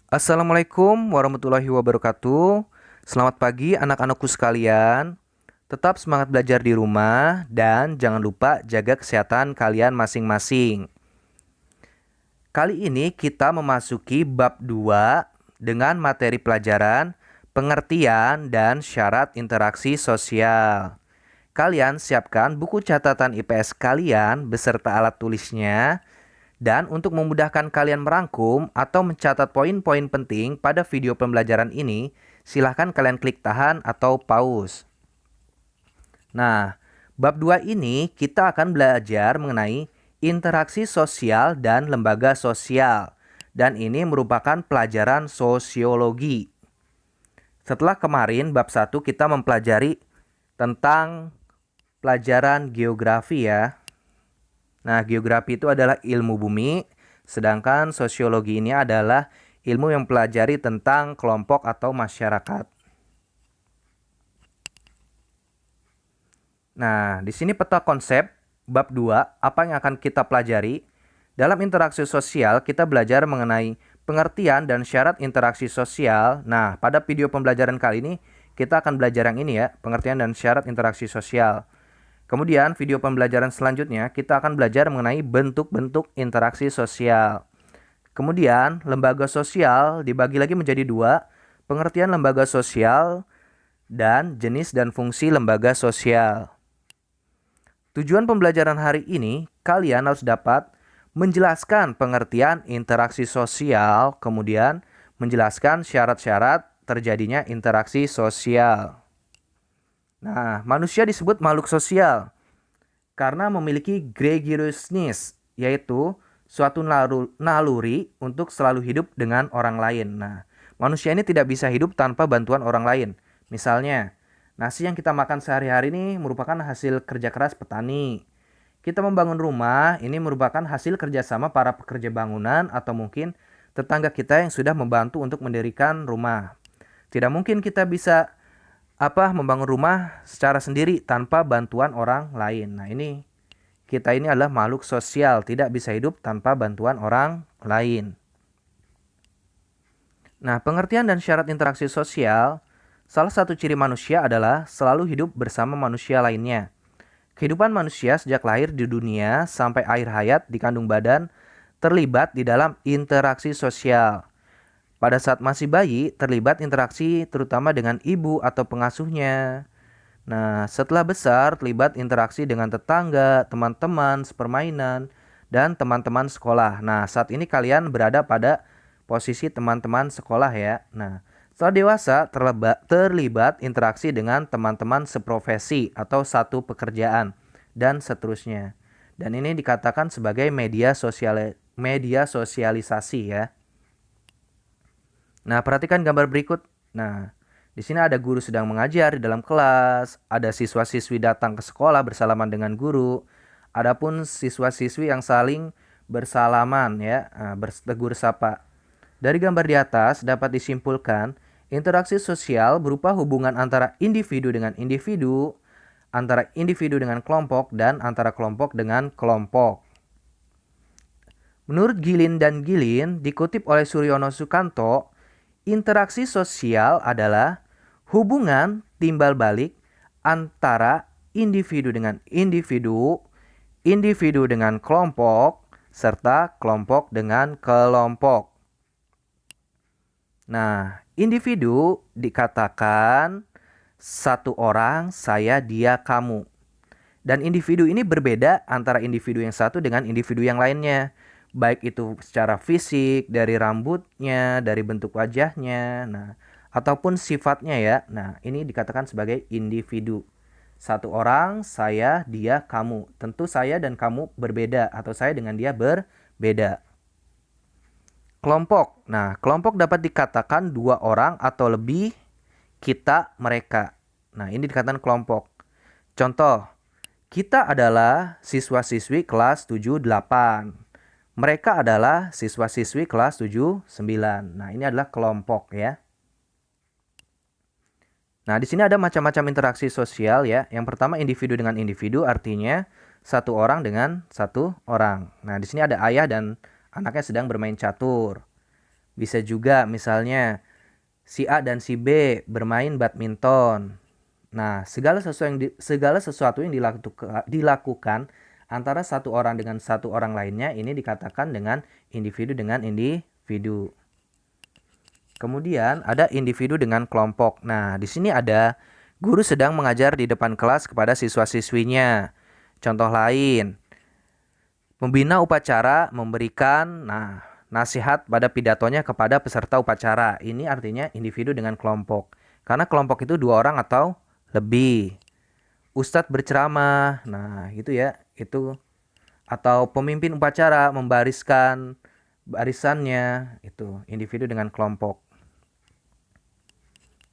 Assalamualaikum warahmatullahi wabarakatuh. Selamat pagi anak-anakku sekalian. Tetap semangat belajar di rumah dan jangan lupa jaga kesehatan kalian masing-masing. Kali ini kita memasuki bab 2 dengan materi pelajaran pengertian dan syarat interaksi sosial. Kalian siapkan buku catatan IPS kalian beserta alat tulisnya. Dan untuk memudahkan kalian merangkum atau mencatat poin-poin penting pada video pembelajaran ini, silahkan kalian klik tahan atau pause. Nah, bab 2 ini kita akan belajar mengenai interaksi sosial dan lembaga sosial. Dan ini merupakan pelajaran sosiologi. Setelah kemarin bab 1 kita mempelajari tentang pelajaran geografi ya. Nah, geografi itu adalah ilmu bumi, sedangkan sosiologi ini adalah ilmu yang mempelajari tentang kelompok atau masyarakat. Nah, di sini peta konsep bab 2, apa yang akan kita pelajari? Dalam interaksi sosial, kita belajar mengenai pengertian dan syarat interaksi sosial. Nah, pada video pembelajaran kali ini, kita akan belajar yang ini ya, pengertian dan syarat interaksi sosial. Kemudian video pembelajaran selanjutnya kita akan belajar mengenai bentuk-bentuk interaksi sosial. Kemudian lembaga sosial dibagi lagi menjadi dua, pengertian lembaga sosial dan jenis dan fungsi lembaga sosial. Tujuan pembelajaran hari ini, kalian harus dapat menjelaskan pengertian interaksi sosial, kemudian menjelaskan syarat-syarat terjadinya interaksi sosial. Nah, manusia disebut makhluk sosial karena memiliki gregariousness, yaitu suatu naluri untuk selalu hidup dengan orang lain. Nah, manusia ini tidak bisa hidup tanpa bantuan orang lain. Misalnya, nasi yang kita makan sehari-hari ini merupakan hasil kerja keras petani. Kita membangun rumah, ini merupakan hasil kerjasama para pekerja bangunan atau mungkin tetangga kita yang sudah membantu untuk mendirikan rumah. Tidak mungkin kita bisa membangun rumah secara sendiri tanpa bantuan orang lain. Nah, kita ini adalah makhluk sosial, tidak bisa hidup tanpa bantuan orang lain. Nah, pengertian dan syarat interaksi sosial, salah satu ciri manusia adalah selalu hidup bersama manusia lainnya. Kehidupan manusia sejak lahir di dunia sampai akhir hayat di kandung badan terlibat di dalam interaksi sosial. Pada saat masih bayi, terlibat interaksi terutama dengan ibu atau pengasuhnya. Nah, setelah besar, terlibat interaksi dengan tetangga, teman-teman, sepermainan, dan teman-teman sekolah. Nah, saat ini kalian berada pada posisi teman-teman sekolah ya. Nah, setelah dewasa, terlibat interaksi dengan teman-teman seprofesi atau satu pekerjaan, dan seterusnya. Dan ini dikatakan sebagai media sosialisasi ya. Nah, perhatikan gambar berikut. Nah, di sini ada guru sedang mengajar di dalam kelas, ada siswa-siswi datang ke sekolah bersalaman dengan guru, adapun siswa-siswi yang saling bersalaman ya, bertegur sapa. Dari gambar di atas dapat disimpulkan, interaksi sosial berupa hubungan antara individu dengan individu, antara individu dengan kelompok, dan antara kelompok dengan kelompok. Menurut Gilin dan Gilin, dikutip oleh Suryono Sukanto, interaksi sosial adalah hubungan timbal balik antara individu dengan individu, individu dengan kelompok, serta kelompok dengan kelompok. Nah, individu dikatakan satu orang, saya, dia, kamu. Dan individu ini berbeda antara individu yang satu dengan individu yang lainnya. Baik itu secara fisik, dari rambutnya, dari bentuk wajahnya, nah, ataupun sifatnya ya. Nah, ini dikatakan sebagai individu. Satu orang, saya, dia, kamu. Tentu saya dan kamu berbeda atau saya dengan dia berbeda. Kelompok. Nah, kelompok dapat dikatakan dua orang atau lebih, kita, mereka. Nah, ini dikatakan kelompok. Contoh, kita adalah siswa-siswi kelas 7-8. Mereka adalah siswa-siswi kelas 7-9. Nah, ini adalah kelompok ya. Nah, di sini ada macam-macam interaksi sosial ya. Yang pertama individu dengan individu, artinya satu orang dengan satu orang. Nah, di sini ada ayah dan anaknya sedang bermain catur. Bisa juga misalnya si A dan si B bermain badminton. Nah, segala sesuatu yang dilakukan antara satu orang dengan satu orang lainnya ini dikatakan dengan individu dengan individu. Kemudian ada individu dengan kelompok. Nah, di sini ada guru sedang mengajar di depan kelas kepada siswa-siswinya. Contoh lain, membina upacara memberikan nasihat pada pidatonya kepada peserta upacara. Ini artinya individu dengan kelompok. Karena kelompok itu 2 orang atau lebih. Ustadz berceramah. Nah, gitu ya. Itu atau pemimpin upacara membariskan barisannya, itu individu dengan kelompok.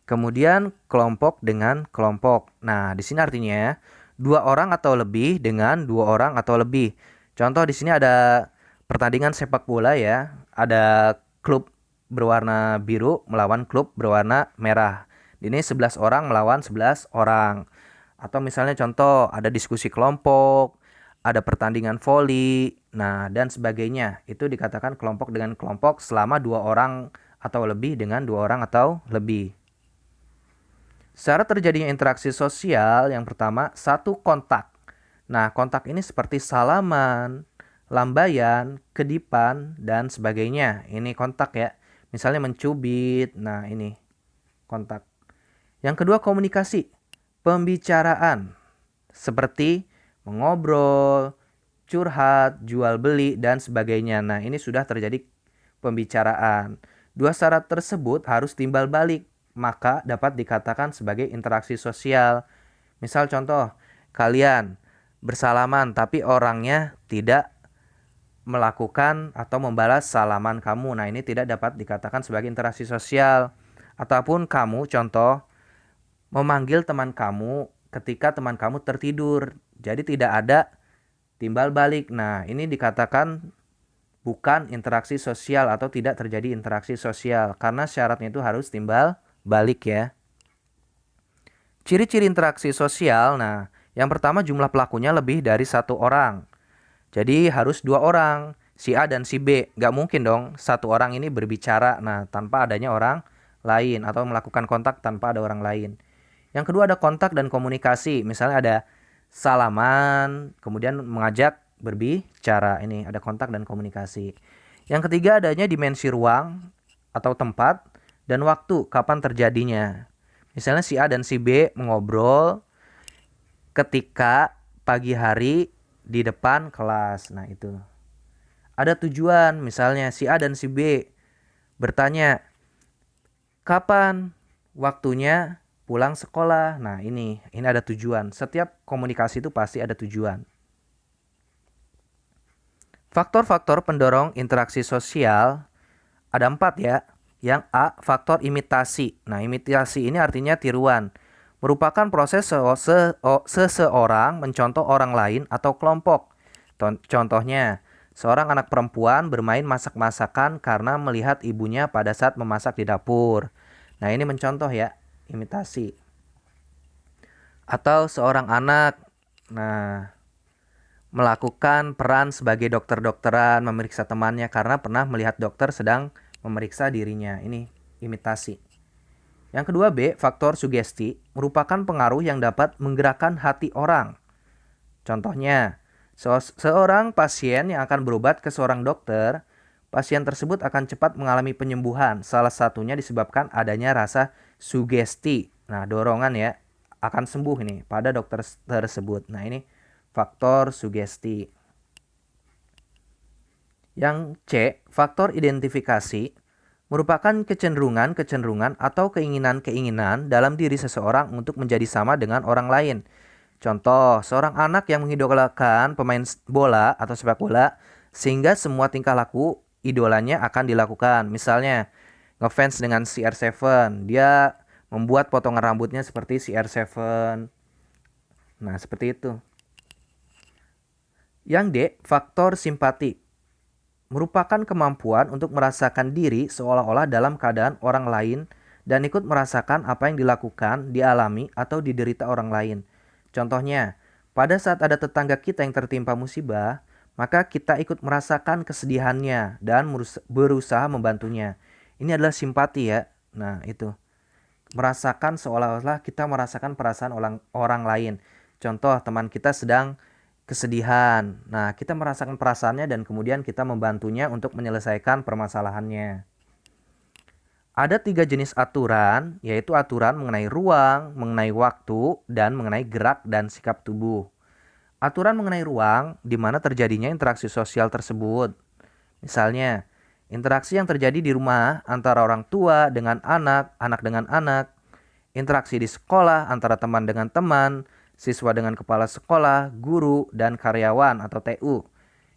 Kemudian kelompok dengan kelompok. Nah, di sini artinya 2 orang atau lebih dengan 2 orang atau lebih. Contoh di sini ada pertandingan sepak bola ya. Ada klub berwarna biru melawan klub berwarna merah. Ini 11 orang melawan 11 orang. Atau misalnya contoh ada diskusi kelompok, ada pertandingan voli, nah dan sebagainya. Itu dikatakan kelompok dengan kelompok selama 2 orang atau lebih dengan 2 orang atau lebih. Secara terjadinya interaksi sosial, yang pertama, satu kontak. Nah, kontak ini seperti salaman, lambaian, kedipan, dan sebagainya. Ini kontak ya. Misalnya mencubit, nah ini kontak. Yang kedua, komunikasi. Pembicaraan. Seperti mengobrol, curhat, jual beli, dan sebagainya. Nah, ini sudah terjadi pembicaraan. 2 syarat tersebut harus timbal balik, maka dapat dikatakan sebagai interaksi sosial. Misal contoh, kalian bersalaman tapi orangnya tidak melakukan atau membalas salaman kamu. Nah, ini tidak dapat dikatakan sebagai interaksi sosial. Ataupun kamu contoh memanggil teman kamu ketika teman kamu tertidur. Jadi tidak ada timbal balik. Nah, ini dikatakan bukan interaksi sosial atau tidak terjadi interaksi sosial karena syaratnya itu harus timbal balik ya. Ciri-ciri interaksi sosial, nah yang pertama jumlah pelakunya lebih dari 1 orang. Jadi harus 2 orang, si A dan si B. Gak mungkin dong 1 orang ini berbicara tanpa adanya orang lain atau melakukan kontak tanpa ada orang lain. Yang kedua ada kontak dan komunikasi. Misalnya ada salaman, kemudian mengajak berbicara. Ini ada kontak dan komunikasi. Yang ketiga adanya dimensi ruang atau tempat dan waktu kapan terjadinya. Misalnya si A dan si B mengobrol ketika pagi hari di depan kelas. Nah, itu. Ada tujuan, misalnya si A dan si B bertanya, kapan waktunya pulang sekolah? Nah, ini ada tujuan. Setiap komunikasi itu pasti ada tujuan. Faktor-faktor pendorong interaksi sosial ada 4 ya. Yang A, faktor imitasi. Nah, imitasi ini artinya tiruan. Merupakan proses seseorang mencontoh orang lain atau kelompok. Contohnya, seorang anak perempuan bermain masak-masakan karena melihat ibunya pada saat memasak di dapur. Nah, ini mencontoh ya, imitasi. Atau seorang anak, melakukan peran sebagai dokter-dokteran, memeriksa temannya karena pernah melihat dokter sedang memeriksa dirinya. Ini imitasi. Yang kedua B, faktor sugesti, merupakan pengaruh yang dapat menggerakkan hati orang. Contohnya, seorang pasien yang akan berobat ke seorang dokter, pasien tersebut akan cepat mengalami penyembuhan. Salah satunya disebabkan adanya rasa sugesti. Nah, dorongan ya, akan sembuh ini pada dokter tersebut. Nah, ini faktor sugesti. Yang C, faktor identifikasi, merupakan kecenderungan atau keinginan-keinginan dalam diri seseorang untuk menjadi sama dengan orang lain. Contoh, seorang anak yang mengidolakan pemain bola atau sepak bola sehingga semua tingkah laku idolanya akan dilakukan. Misalnya, ngefans dengan CR7, dia membuat potongan rambutnya seperti CR7. Nah, seperti itu. Yang D, faktor simpati, merupakan kemampuan untuk merasakan diri seolah-olah dalam keadaan orang lain dan ikut merasakan apa yang dilakukan, dialami, atau diderita orang lain. Contohnya, pada saat ada tetangga kita yang tertimpa musibah, maka kita ikut merasakan kesedihannya dan berusaha membantunya. Ini adalah simpati ya. Nah, itu. Merasakan seolah-olah kita merasakan perasaan orang lain. Contoh, teman kita sedang kesedihan. Nah, kita merasakan perasaannya dan kemudian kita membantunya untuk menyelesaikan permasalahannya. Ada 3 jenis aturan, yaitu aturan mengenai ruang, mengenai waktu, dan mengenai gerak dan sikap tubuh. Aturan mengenai ruang, di mana terjadinya interaksi sosial tersebut. Misalnya, interaksi yang terjadi di rumah antara orang tua dengan anak, anak dengan anak, interaksi di sekolah antara teman dengan teman, siswa dengan kepala sekolah, guru, dan karyawan atau TU.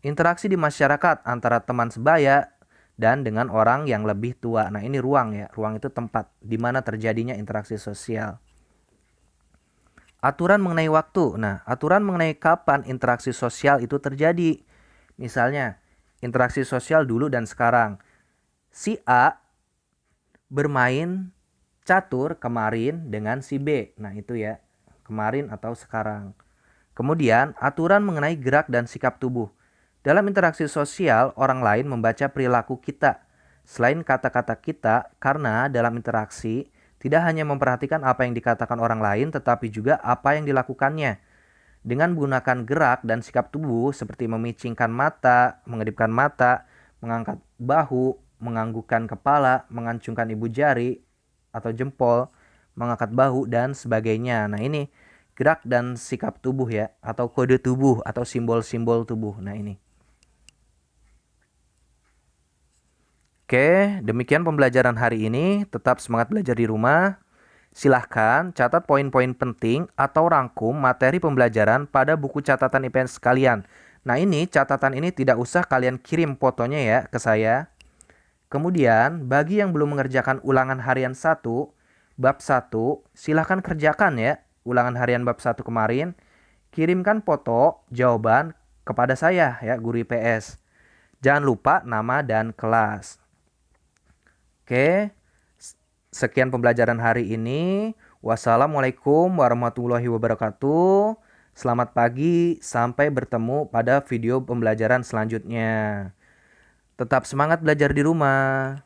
Interaksi di masyarakat antara teman sebaya dan dengan orang yang lebih tua. Nah, ini ruang ya. Ruang itu tempat di mana terjadinya interaksi sosial. Aturan mengenai waktu. Nah, aturan mengenai kapan interaksi sosial itu terjadi. Misalnya, interaksi sosial dulu dan sekarang. Si A bermain catur kemarin dengan si B. Nah, itu ya. Kemarin atau sekarang. Kemudian, aturan mengenai gerak dan sikap tubuh. Dalam interaksi sosial, orang lain membaca perilaku kita. Selain kata-kata kita, karena dalam interaksi, tidak hanya memperhatikan apa yang dikatakan orang lain, tetapi juga apa yang dilakukannya. Dengan menggunakan gerak dan sikap tubuh seperti memicingkan mata, mengedipkan mata, mengangkat bahu, menganggukkan kepala, mengacungkan ibu jari atau jempol, mengangkat bahu, dan sebagainya. Nah, ini gerak dan sikap tubuh ya, atau kode tubuh atau simbol-simbol tubuh. Nah, ini. Oke, demikian pembelajaran hari ini. Tetap semangat belajar di rumah. Silahkan catat poin-poin penting atau rangkum materi pembelajaran pada buku catatan IPS kalian. Nah, ini catatan ini tidak usah kalian kirim fotonya ya ke saya. Kemudian, bagi yang belum mengerjakan ulangan harian 1, bab 1, silahkan kerjakan ya ulangan harian bab 1 kemarin. Kirimkan foto jawaban kepada saya ya, guru IPS. Jangan lupa nama dan kelas. Oke, sekian pembelajaran hari ini. Wassalamualaikum warahmatullahi wabarakatuh. Selamat pagi, sampai bertemu pada video pembelajaran selanjutnya. Tetap semangat belajar di rumah.